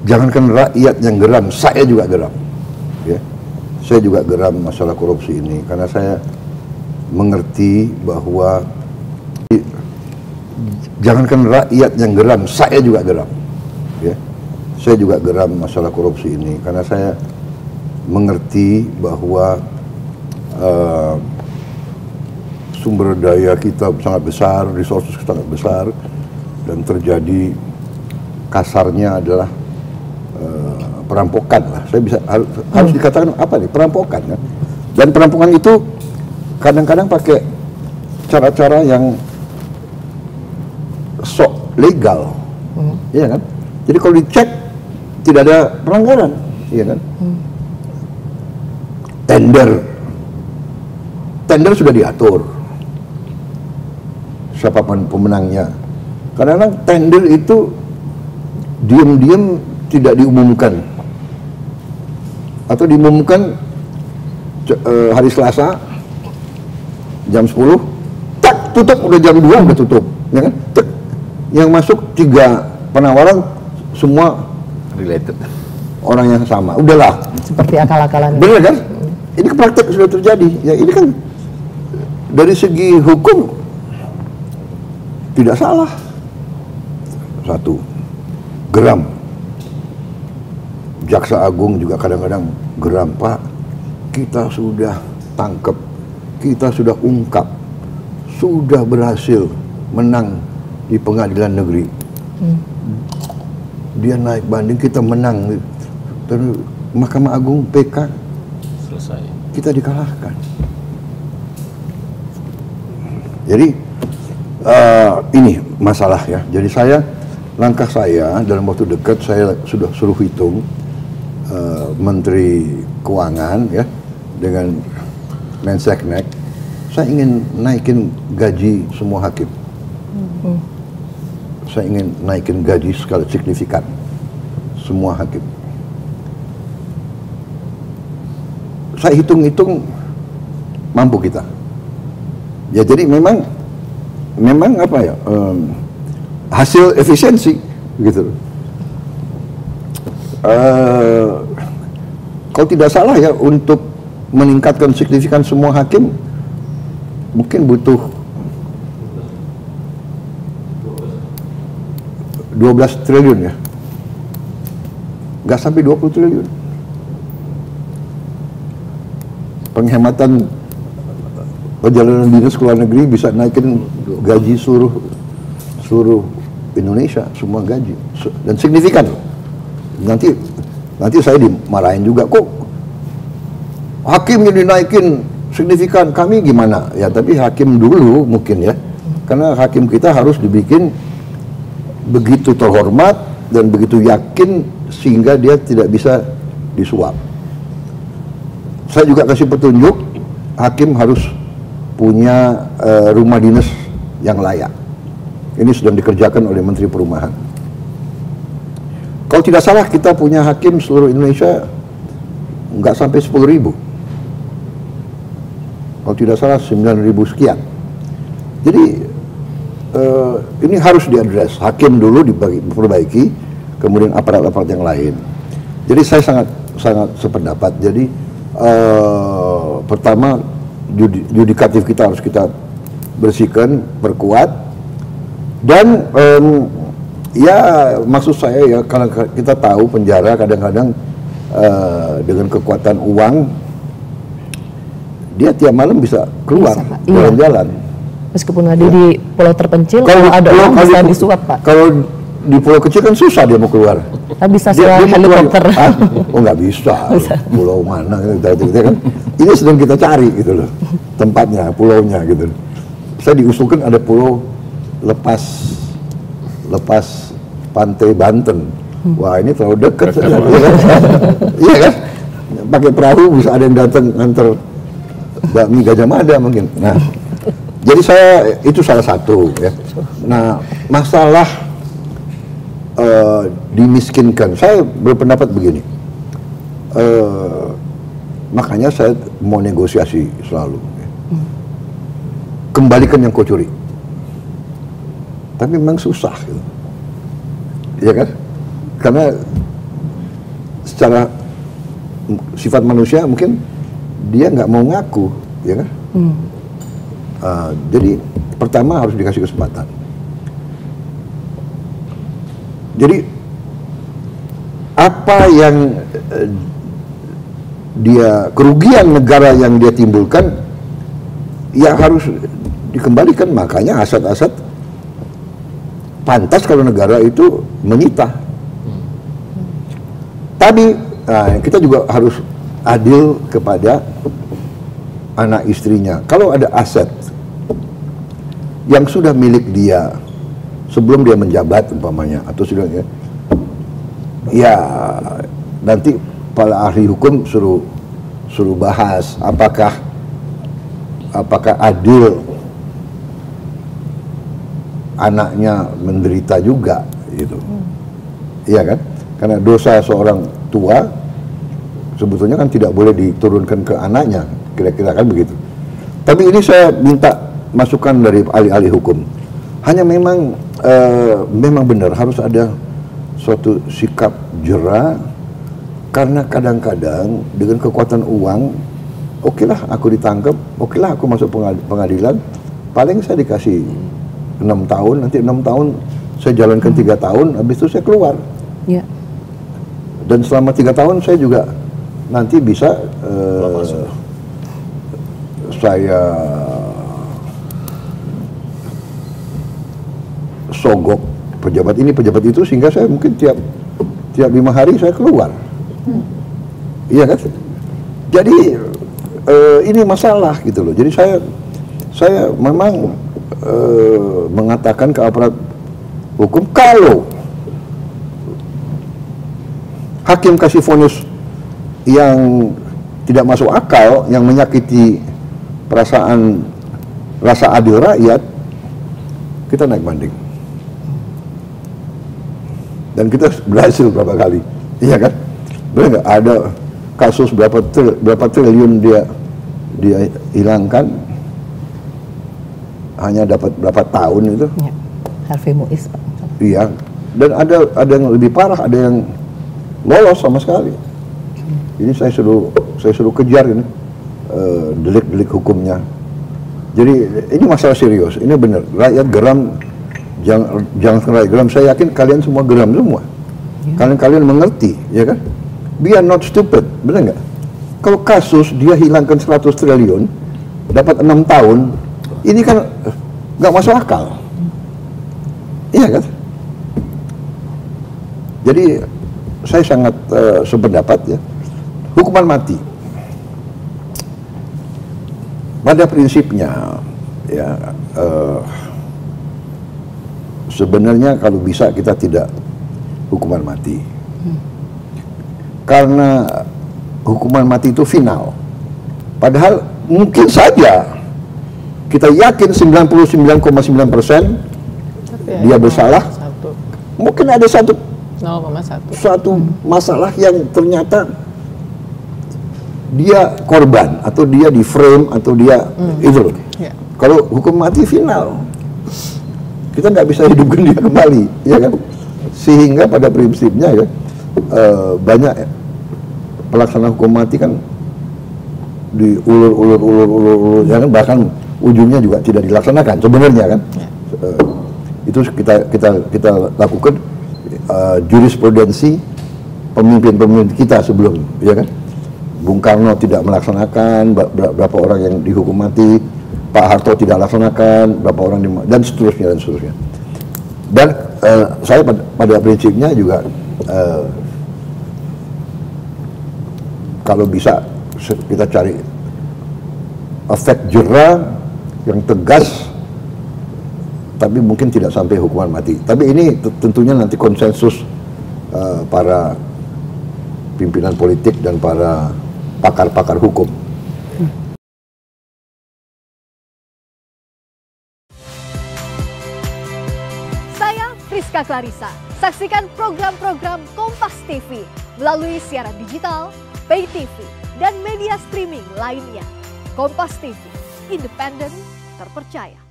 Jangankan rakyat yang geram, saya juga geram. Ya. Saya juga geram masalah korupsi ini karena saya mengerti bahwa jangankan rakyat yang geram, saya juga geram. Ya. Saya juga geram masalah korupsi ini karena saya mengerti bahwa sumber daya kita sangat besar, resources sangat besar, dan terjadi kasarnya adalah perampokan lah. Saya bisa harus dikatakan apa nih, perampokan kan. Dan perampokan itu kadang-kadang pakai cara-cara yang sok legal, iya kan? Jadi kalau dicek tidak ada pelanggaran, iya kan? Tender sudah diatur, siapapun pemenangnya. Kadang-kadang tender itu diam-diam tidak diumumkan, atau diumumkan hari Selasa jam 10, tak tutup, udah jam 2 udah tutup, ya kan? Tak, yang masuk 3 penawaran semua related, orang yang sama, udahlah. Seperti akal-akalan. Benar kan? Ini praktek sudah terjadi. Ya ini kan dari segi hukum tidak salah. Satu, geram. Jaksa Agung juga kadang-kadang geram, Pak, kita sudah tangkap, kita sudah ungkap, sudah berhasil menang di pengadilan negeri. Dia naik banding, kita menang. Terus Mahkamah Agung PK selesai, kita dikalahkan. Jadi ini masalah ya. Jadi langkah saya dalam waktu dekat, saya sudah suruh hitung Menteri Keuangan ya dengan Menseknek, saya ingin naikin gaji semua hakim. Saya ingin naikin gaji skala signifikan semua hakim. Saya hitung-hitung mampu kita. Ya jadi memang apa ya, hasil efisiensi gitu. Kalau tidak salah ya, untuk meningkatkan signifikan semua hakim mungkin butuh 12 triliun ya, nggak sampai 20 triliun. Penghematan perjalanan dinas ke luar negeri bisa naikin gaji seluruh Indonesia, semua gaji, dan signifikan. Nanti saya dimarahin juga, kok hakim yang dinaikin signifikan, kami gimana ya? Tapi hakim dulu mungkin ya, karena hakim kita harus dibikin begitu terhormat dan begitu yakin sehingga dia tidak bisa disuap. Saya juga kasih petunjuk, hakim harus punya rumah dinas yang layak. Ini sedang dikerjakan oleh Menteri Perumahan. Kalau tidak salah kita punya hakim seluruh Indonesia nggak sampai 10.000. Kalau tidak salah 9.000 sekian. Jadi ini harus diadres. Hakim dulu diperbaiki, kemudian aparat-aparat yang lain. Jadi saya sangat sependapat. Jadi pertama, yudikatif kita harus kita bersihkan, perkuat, dan ya maksud saya ya, karena kita tahu penjara kadang-kadang dengan kekuatan uang dia tiap malam bisa keluar jalan-jalan. Meskipun ada di pulau terpencil, kalau ada uang bisa disuap, Pak. Kalau di pulau kecil kan susah dia mau keluar. Bisa sewa helikopter. Oh nggak bisa. Pulau mana gitu kan? Ini sedang kita cari gitu loh, tempatnya, pulaunya gitu. Saya diusulkan ada pulau lepas pantai Banten. Wah ini terlalu dekat saja. Iya kan? Pakai perahu bisa ada yang datang nganter bakmi Gajah Mada mungkin. Nah, jadi saya itu salah satu ya. Nah, masalah dimiskinkan, saya berpendapat begini, makanya saya mau negosiasi selalu, kembalikan yang kau curi, tapi memang susah gitu. ya kan? Karena secara sifat manusia mungkin dia nggak mau ngaku, ya kan? Jadi pertama harus dikasih kesempatan. Jadi apa yang kerugian negara yang dia timbulkan ya harus dikembalikan. Makanya aset-aset pantas kalau negara itu menyita. Tapi kita juga harus adil kepada anak istrinya. Kalau ada aset yang sudah milik dia sebelum dia menjabat umpamanya, atau sudah ya nanti para ahli hukum suruh bahas apakah adil anaknya menderita juga gitu. Iya kan? Karena dosa seorang tua sebetulnya kan tidak boleh diturunkan ke anaknya, kira-kira kan begitu. Tapi ini saya minta masukan dari ahli-ahli hukum. Hanya memang benar harus ada suatu sikap jera, karena kadang-kadang dengan kekuatan uang, okelah aku ditangkap, okelah aku masuk pengadilan, paling saya dikasih 6 tahun, nanti 6 tahun saya jalankan 3 tahun, habis itu saya keluar. Ya. Dan selama 3 tahun saya juga nanti bisa saya sogok pejabat ini pejabat itu, sehingga saya mungkin tiap 5 hari saya keluar. Iya kan? Jadi ini masalah gitu loh. Jadi saya memang mengatakan ke aparat hukum, kalau hakim kasih vonis yang tidak masuk akal, yang menyakiti perasaan rasa adil rakyat, kita naik banding. Dan kita berhasil berapa kali, iya kan? Benar nggak? Ada kasus berapa triliun dia hilangkan, hanya dapat berapa tahun itu? Ya. Harvey Muiz, Pak. Iya. Dan ada yang lebih parah, ada yang lolos sama sekali. Ini saya suruh kejar ini delik-delik hukumnya. Jadi ini masalah serius. Ini benar. Rakyat geram. Jangan rakyat geram. Saya yakin kalian semua geram semua. Kalian mengerti, ya kan? We are not stupid, benar nggak? Kalau kasus dia hilangkan 100 triliun, dapat 6 tahun, ini kan nggak masuk akal. Iya kan? Jadi saya sangat sependapat ya, hukuman mati. Pada prinsipnya, ya sebenarnya kalau bisa kita tidak hukuman mati. Karena hukuman mati itu final. Padahal mungkin saja kita yakin 99,9% dia bersalah. Mungkin ada satu masalah yang ternyata dia korban, atau dia di frame, atau dia itu loh. Kalau hukum mati final, kita nggak bisa hidupkan dia kembali, ya kan? Sehingga pada prinsipnya ya, banyak pelaksana hukum mati kan diulur, ya kan? Bahkan ujungnya juga tidak dilaksanakan sebenarnya kan. Itu kita lakukan jurisprudensi pemimpin-pemimpin kita sebelum, ya kan? Bung Karno tidak melaksanakan, berapa orang yang dihukum mati, Pak Harto tidak laksanakan, berapa orang dan seterusnya. Dan saya pada prinsipnya juga kalau bisa kita cari efek jera yang tegas, tapi mungkin tidak sampai hukuman mati. Tapi ini tentunya nanti konsensus para pimpinan politik dan para pakar-pakar hukum. Saya Friska Clarissa. Saksikan program-program Kompas TV melalui siaran digital, pay TV, dan media streaming lainnya. Kompas TV, independen, terpercaya.